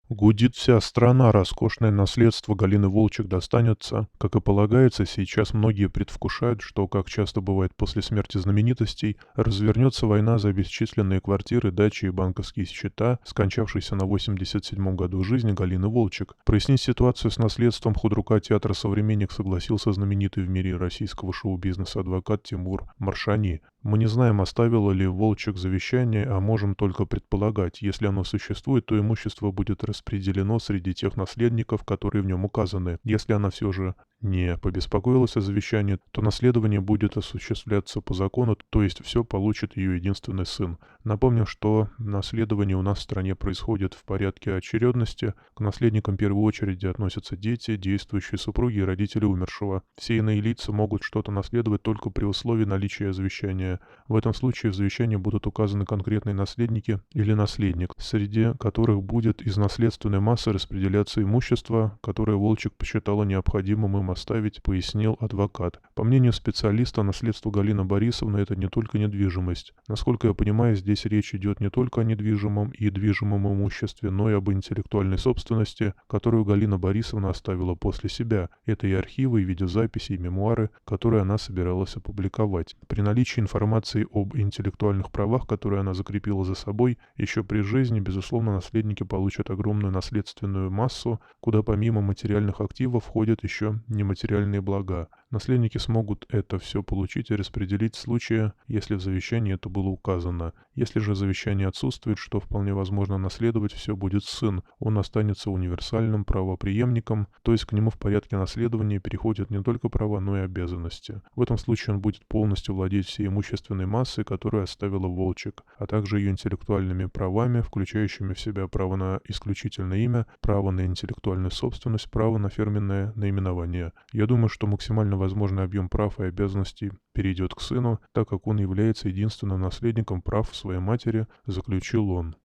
Гудит вся страна, роскошное наследство Галины Волчек достанется. Как и полагается, сейчас многие предвкушают, что, как часто бывает после смерти знаменитостей, развернется война за бесчисленные квартиры, дачи и банковские счета, скончавшейся на 87-м году жизни Галины Волчек. Прояснить ситуацию с наследством худрука театра «Современник» согласился знаменитый в мире российского шоу-бизнеса адвокат Тимур Маршани. Мы не знаем, оставила ли Волчек завещание, а можем только предполагать. Если оно существует, то имущество будет распределено среди тех наследников, которые в нем указаны. Если она все же не побеспокоилась о завещании, то наследование будет осуществляться по закону, то есть все получит ее единственный сын. Напомним, что наследование у нас в стране происходит в порядке очередности. К наследникам в первую очередь относятся дети, действующие супруги и родители умершего. Все иные лица могут что-то наследовать только при условии наличия завещания. В этом случае в завещании будут указаны конкретные наследники или наследник, среди которых будет из наследственной массы распределяться имущество, которое Волчек посчитала необходимым им оставить, пояснил адвокат. По мнению специалиста, наследство Галины Борисовны – это не только недвижимость. Насколько я понимаю, здесь речь идет не только о недвижимом и движимом имуществе, но и об интеллектуальной собственности, которую Галина Борисовна оставила после себя. Это и архивы, и видеозаписи, и мемуары, которые она собиралась опубликовать. При наличии информации об интеллектуальных правах, которые она закрепила за собой, еще при жизни, безусловно, наследники получат огромную наследственную массу, куда помимо материальных активов входят еще нематериальные блага. Наследники смогут это все получить и распределить в случае, если в завещании это было указано. Если же завещание отсутствует, что вполне возможно, наследовать все будет сын. Он останется универсальным правопреемником, то есть к нему в порядке наследования переходят не только права, но и обязанности. В этом случае он будет полностью владеть всей имущественной массой, которую оставила Волчек, а также ее интеллектуальными правами, включающими в себя право на исключительное имя, право на интеллектуальную собственность, право на фирменное наименование. Я думаю, что максимально возможный объем прав и обязанностей перейдет к сыну, так как он является единственным наследником прав своей матери, заключил он.